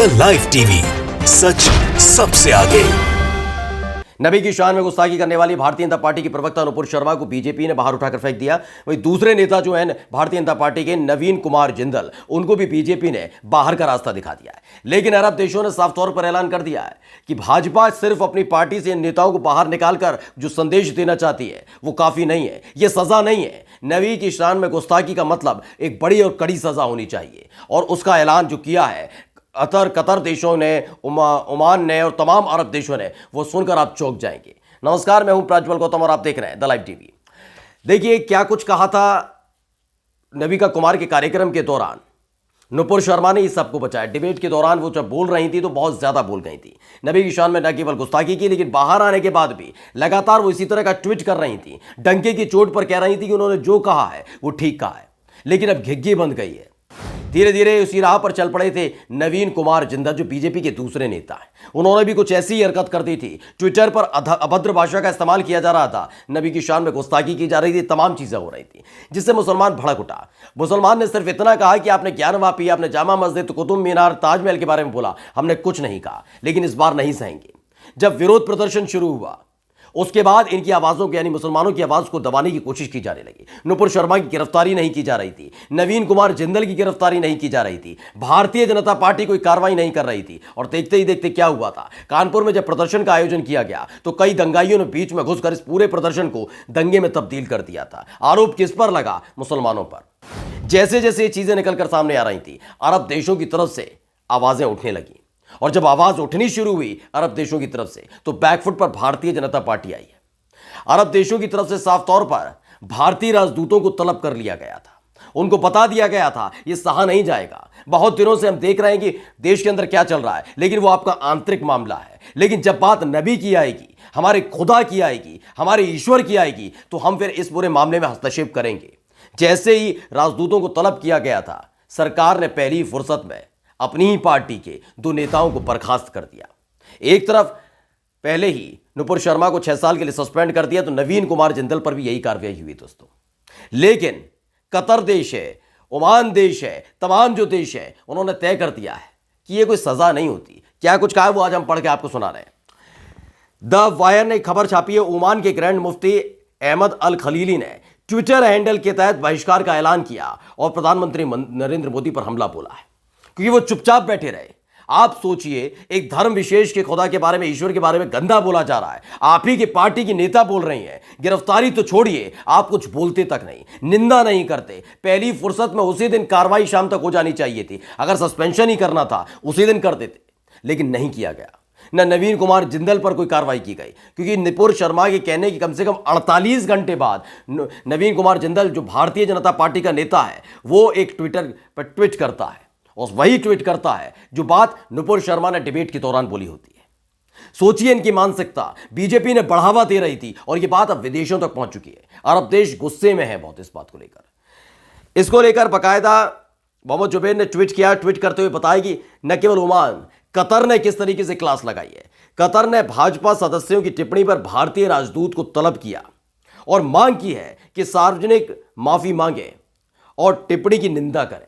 The live TV, सच सबसे आगे। नबी की शान में गुस्ताखी करने वाली भारतीय जनता पार्टी के प्रवक्ता नुपुर शर्मा को बीजेपी ने बाहर उठाकर फेंक दिया। वहीं दूसरे नेता जो हैं भारतीय जनता पार्टी के नवीन कुमार जिंदल, उनको भी बीजेपी ने बाहर का रास्ता दिखा दिया है। लेकिन अरब देशों ने साफ तौर पर ऐलान कर दिया है कि भाजपा सिर्फ अपनी पार्टी से इन नेताओं को बाहर निकालकर जो संदेश देना चाहती है वो काफी नहीं है, यह सजा नहीं है। नबी की शान में गुस्ताखी का मतलब एक बड़ी और कड़ी सजा होनी चाहिए, और उसका ऐलान जो किया है कतर देशों ने, ओमान ने और तमाम अरब देशों ने, वो सुनकर आप चौंक जाएंगे। नमस्कार, मैं हूं प्रज्वल गौतम और आप देख रहे हैं द लाइव टीवी। देखिए क्या कुछ कहा था नबी का कुमार के कार्यक्रम के दौरान। नुपुर शर्मा ने इस सबको बचाया। डिबेट के दौरान वो जब बोल रही थी तो बहुत ज्यादा बोल गई थी। नबी की शान में न केवल गुस्ताखी की, लेकिन बाहर आने के बाद भी लगातार वो इसी तरह का ट्वीट कर रही थी। डंके की चोट पर कह रही थी कि उन्होंने जो कहा है वो ठीक कहा है, लेकिन अब घिग्गी बंद गई है। धीरे धीरे उसी राह पर चल पड़े थे नवीन कुमार जिंदल, जो बीजेपी के दूसरे नेता हैं। उन्होंने भी कुछ ऐसी हरकत कर दी थी। ट्विटर पर अभद्र भाषा का इस्तेमाल किया जा रहा था, नबी की शान में गुस्ताखी की जा रही थी, तमाम चीजें हो रही थी, जिससे मुसलमान भड़क उठा। मुसलमान ने सिर्फ इतना कहा कि आपने ज्ञानवा पी, आपने जामा मस्जिद, कुतुब मीनार, ताजमहल के बारे में बोला, हमने कुछ नहीं कहा। लेकिन इस बार नहीं सहेंगे। जब विरोध प्रदर्शन शुरू हुआ उसके बाद इनकी आवाजों को, यानी मुसलमानों की आवाज को दबाने की कोशिश की जाने लगी। नुपुर शर्मा की गिरफ्तारी नहीं की जा रही थी, नवीन कुमार जिंदल की गिरफ्तारी नहीं की जा रही थी, भारतीय जनता पार्टी कोई कार्रवाई नहीं कर रही थी। और देखते ही देखते क्या हुआ था, कानपुर में जब प्रदर्शन का आयोजन किया गया तो कई दंगाइयों ने बीच में घुसकर इस पूरे प्रदर्शन को दंगे में तब्दील कर दिया था। आरोप किस पर लगा? मुसलमानों पर। जैसे जैसे ये चीजें निकलकर सामने आ रही थी, अरब देशों की तरफ से आवाजें उठने लगी, और जब आवाज उठनी शुरू हुई अरब देशों की तरफ से, तो बैकफुट पर भारतीय जनता पार्टी आई है। अरब देशों की तरफ से साफ तौर पर भारतीय राजदूतों को तलब कर लिया गया था। उनको बता दिया गया था यह सहा नहीं जाएगा। बहुत दिनों से हम देख रहे हैं कि देश के अंदर क्या चल रहा है, लेकिन वो आपका आंतरिक मामला है। लेकिन जब बात नबी की आएगी, हमारे खुदा की आएगी, हमारे ईश्वर की आएगी, तो हम फिर इस पूरे मामले में हस्तक्षेप करेंगे। जैसे ही राजदूतों को तलब किया गया था, सरकार ने पहली फुर्सत में अपनी ही पार्टी के 2 नेताओं को बर्खास्त कर दिया। एक तरफ पहले ही नुपुर शर्मा को 6 साल के लिए सस्पेंड कर दिया, तो नवीन कुमार जिंदल पर भी यही कार्रवाई हुई दोस्तों। लेकिन कतर देश है, ओमान देश है, तमाम जो देश है, उन्होंने तय कर दिया है कि यह कोई सजा नहीं होती। क्या कुछ कहा वो आज हम पढ़ के आपको सुना रहे हैं। द वायर ने खबर छापी है, ओमान के ग्रैंड मुफ्ती अहमद अल खलीली ने ट्विटर हैंडल के तहत बहिष्कार का ऐलान किया और प्रधानमंत्री नरेंद्र मोदी पर हमला बोला है, क्योंकि वो चुपचाप बैठे रहे। आप सोचिए, एक धर्म विशेष के खुदा के बारे में, ईश्वर के बारे में गंदा बोला जा रहा है, आप ही की पार्टी की नेता बोल रही हैं। गिरफ्तारी तो छोड़िए, आप कुछ बोलते तक नहीं, निंदा नहीं करते। पहली फुर्सत में उसी दिन कार्रवाई शाम तक हो जानी चाहिए थी। अगर सस्पेंशन ही करना था उसी दिन कर देते, लेकिन नहीं किया गया। न नवीन कुमार जिंदल पर कोई कार्रवाई की गई, क्योंकि नुपुर शर्मा के कहने की कम से कम 48 घंटे बाद नवीन कुमार जिंदल, जो भारतीय जनता पार्टी का नेता है, वो एक ट्विटर पर ट्वीट करता है, और वही ट्वीट करता है जो बात नुपुर शर्मा ने डिबेट के दौरान बोली होती है। सोचिए इनकी मानसिकता। बीजेपी ने बढ़ावा दे रही थी और यह बात अब विदेशों तक पहुंच चुकी है। अरब देश गुस्से में है बहुत इस बात को लेकर। इसको लेकर बाकायदा मोहम्मद जुबैर ने ट्वीट किया। ट्वीट करते हुए बताया कि न केवल ओमान, कतर ने किस तरीके से क्लास लगाई है। कतर ने भाजपा सदस्यों की टिप्पणी पर भारतीय राजदूत को तलब किया और मांग की है कि सार्वजनिक माफी मांगे और टिप्पणी की निंदा करें।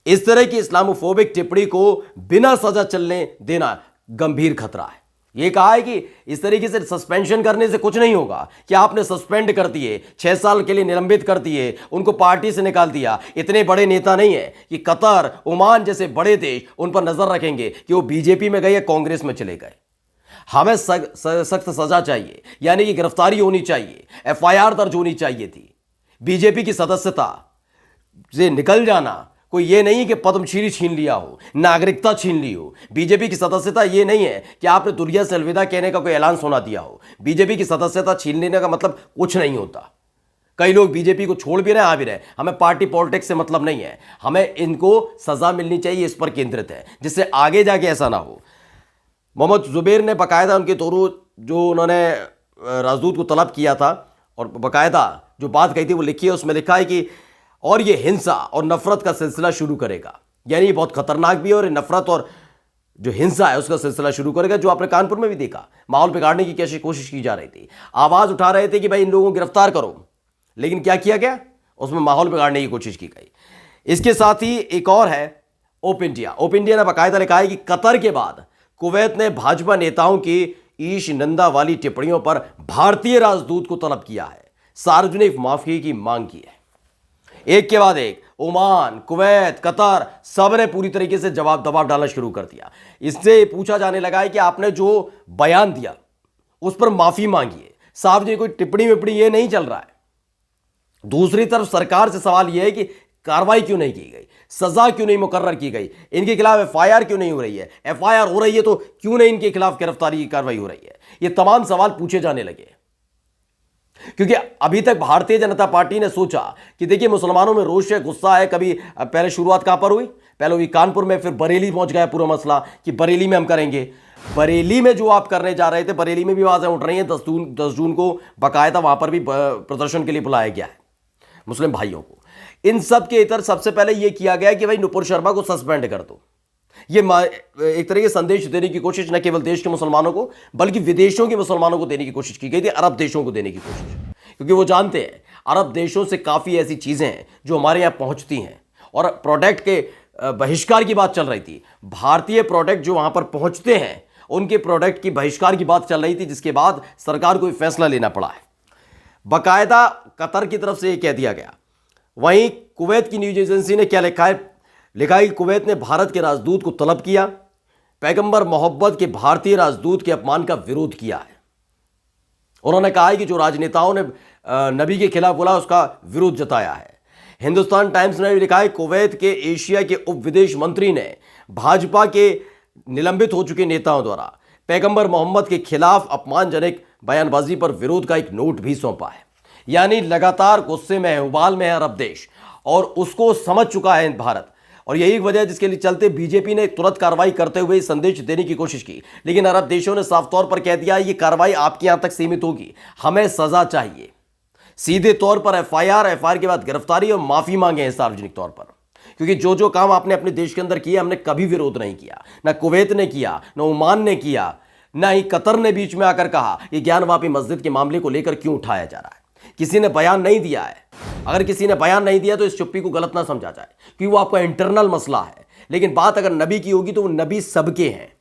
इस तरह की इस्लामोफोबिक टिप्पणी को बिना सजा चलने देना गंभीर खतरा है। यह कहा है कि इस तरीके से सस्पेंशन करने से कुछ नहीं होगा। कि आपने सस्पेंड कर दिए, 6 साल के लिए निलंबित कर दिए, उनको पार्टी से निकाल दिया। इतने बड़े नेता नहीं है कि कतर, ओमान जैसे बड़े देश उन पर नजर रखेंगे कि वो बीजेपी में गए या कांग्रेस में चले गए। हमें सख्त सजा चाहिए, यानी कि गिरफ्तारी होनी चाहिए, FIR दर्ज होनी चाहिए थी। बीजेपी की सदस्यता से निकल जाना कोई ये नहीं कि पद्मश्री छीन लिया हो, नागरिकता छीन ली हो। बीजेपी की सदस्यता ये नहीं है कि आपने दुनिया से अलविदा कहने का कोई ऐलान सुना दिया हो। बीजेपी की सदस्यता छीन लेने का मतलब कुछ नहीं होता। कई लोग बीजेपी को छोड़ भी रहे, आ भी रहे। हमें पार्टी पॉलिटिक्स से मतलब नहीं है, हमें इनको सजा मिलनी चाहिए, इस पर केंद्रित है, जिससे आगे जाके ऐसा ना हो। मोहम्मद जुबैर ने बाकायदा उनके तौर जो उन्होंने राजदूत को तलब किया था और बाकायदा जो बात कही थी वो लिखी है। उसमें लिखा है कि और ये हिंसा और नफरत का सिलसिला शुरू करेगा। यानी ये बहुत खतरनाक भी है, और नफरत और जो हिंसा है उसका सिलसिला शुरू करेगा, जो आपने कानपुर में भी देखा। माहौल बिगाड़ने की कैसी कोशिश की जा रही थी, आवाज उठा रहे थे कि भाई इन लोगों को गिरफ्तार करो, लेकिन क्या किया गया? उसमें माहौल बिगाड़ने की कोशिश की गई। इसके साथ ही एक और है, ओप इंडिया ने बाकायदा लिखा है कि कतर के बाद कुवैत ने भाजपा नेताओं की ईश निंदा वाली टिप्पणियों पर भारतीय राजदूत को तलब किया है, सार्वजनिक माफी की मांग की है। एक के बाद एक ओमान, कुवैत, कतर सबने पूरी तरीके से दबाव डालना शुरू कर दिया। इससे पूछा जाने लगा है कि आपने जो बयान दिया उस पर माफी मांगिए, साहब जी कोई टिप्पणी विप्पणी ये नहीं चल रहा है। दूसरी तरफ सरकार से सवाल यह है कि कार्रवाई क्यों नहीं की गई, सजा क्यों नहीं मुकर्रर की गई, इनके खिलाफ एफआईआर क्यों नहीं हो रही है, एफआईआर हो रही है तो क्यों नहीं इनके खिलाफ गिरफ्तारी की कार्रवाई हो रही है। ये तमाम सवाल पूछे जाने लगे, क्योंकि अभी तक भारतीय जनता पार्टी ने सोचा कि देखिए मुसलमानों में रोष है, गुस्सा है। कभी पहले शुरुआत कहां पर हुई, पहले हुई कानपुर में, फिर बरेली पहुंच गया पूरा मसला कि बरेली में हम करेंगे। बरेली में जो आप करने जा रहे थे, बरेली में भी आवाजें उठ रही हैं। 10 जून को बाकायदा वहां पर भी प्रदर्शन के लिए बुलाया गया है मुस्लिम भाइयों को। इन सब के इतर सबसे पहले यह किया गया कि भाई नुपुर शर्मा को सस्पेंड कर दो। ये एक तरह के संदेश देने की कोशिश न केवल देश के मुसलमानों को बल्कि विदेशों के मुसलमानों को देने की कोशिश की गई थी, अरब देशों को देने की कोशिश, क्योंकि वो जानते हैं अरब देशों से काफ़ी ऐसी चीज़ें हैं जो हमारे यहाँ पहुँचती हैं। और प्रोडक्ट के बहिष्कार की बात चल रही थी, भारतीय प्रोडक्ट जो वहाँ पर पहुँचते हैं उनके प्रोडक्ट की बहिष्कार की बात चल रही थी, जिसके बाद सरकार को फैसला लेना पड़ा है। बाकायदा कतर की तरफ से ये कह दिया गया। वहीं कुवैत की न्यूज एजेंसी ने क्या लिखा है कि कुवैत ने भारत के राजदूत को तलब किया, पैगंबर मोहब्बत के भारतीय राजदूत के अपमान का विरोध किया है। उन्होंने कहा है कि जो राजनेताओं ने नबी के खिलाफ बोला उसका विरोध जताया है। हिंदुस्तान टाइम्स ने भी लिखा है कुवैत के एशिया के उप विदेश मंत्री ने भाजपा के निलंबित हो चुके नेताओं द्वारा पैगंबर मोहम्मद के खिलाफ अपमानजनक बयानबाजी पर विरोध का एक नोट भी सौंपा है। यानी लगातार गुस्से में है, उबाल में है अरब देश, और उसको समझ चुका है भारत। और यही वजह जिसके लिए चलते बीजेपी ने तुरंत कार्रवाई करते हुए संदेश देने की कोशिश की, लेकिन अरब देशों ने साफ तौर पर कह दिया ये कार्रवाई आपके यहां तक सीमित होगी, हमें सजा चाहिए। सीधे तौर पर एफआईआर के बाद गिरफ्तारी और माफी मांगे हैं सार्वजनिक तौर पर, क्योंकि जो जो काम आपने अपने देश के अंदर किया हमने कभी विरोध नहीं किया, ना कुवैत ने किया, ना ओमान ने किया, ना ही कतर ने बीच में आकर कहा ये ज्ञानवापी मस्जिद के मामले को लेकर क्यों उठाया जा रहा है। किसी ने बयान नहीं दिया है, अगर किसी ने बयान नहीं दिया तो इस चुप्पी को गलत ना समझा जाए, क्योंकि वो आपका इंटरनल मसला है। लेकिन बात अगर नबी की होगी तो वो नबी सबके हैं,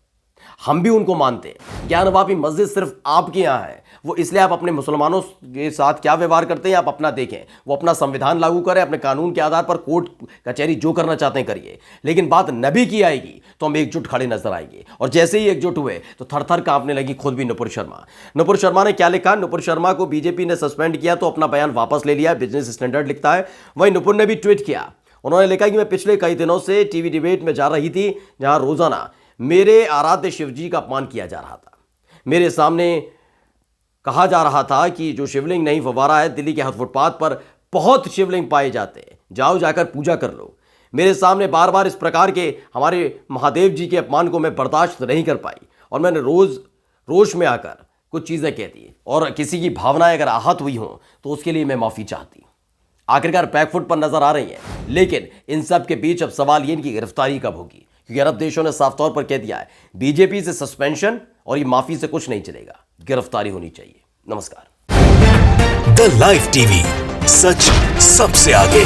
हम भी उनको मानते हैं। ज्ञानवापी मस्जिद सिर्फ आपके यहाँ है, वो इसलिए आप अपने मुसलमानों के साथ क्या व्यवहार करते हैं आप अपना देखें। वो अपना संविधान लागू करें, अपने कानून के आधार पर कोर्ट कचहरी जो करना चाहते हैं करिए, लेकिन बात नबी की आएगी तो हम एकजुट खड़े नजर आएंगे। और जैसे ही एकजुट हुए तो थर थर कांपने लगी खुद भी नुपुर शर्मा। नुपुर शर्मा ने क्या लिखा, नुपुर शर्मा को बीजेपी ने सस्पेंड किया तो अपना बयान वापस ले लिया, बिजनेस स्टैंडर्ड लिखता है। वहीं नुपुर ने भी ट्वीट किया, उन्होंने लिखा कि मैं पिछले कई दिनों से टीवी डिबेट में जा रही थी जहां रोजाना मेरे आराध्य शिव जी का अपमान किया जा रहा था। मेरे सामने कहा जा रहा था कि जो शिवलिंग नहीं फव्वारा है, दिल्ली के हर फुटपाथ पर बहुत शिवलिंग पाए जाते हैं, जाओ जाकर पूजा कर लो। मेरे सामने बार बार इस प्रकार के हमारे महादेव जी के अपमान को मैं बर्दाश्त नहीं कर पाई और मैंने रोष में आकर कुछ चीज़ें कह दी, और किसी की भावनाएं अगर आहत हुई हों तो उसके लिए मैं माफ़ी चाहती। आखिरकार बैकफुट पर नजर आ रही है, लेकिन इन सब के बीच अब सवाल ये इनकी गिरफ्तारी कब होगी, क्योंकि अरब देशों ने साफ तौर पर कह दिया है बीजेपी से सस्पेंशन और ये माफी से कुछ नहीं चलेगा, गिरफ्तारी होनी चाहिए। नमस्कार। द लाइव टीवी, सच सबसे आगे।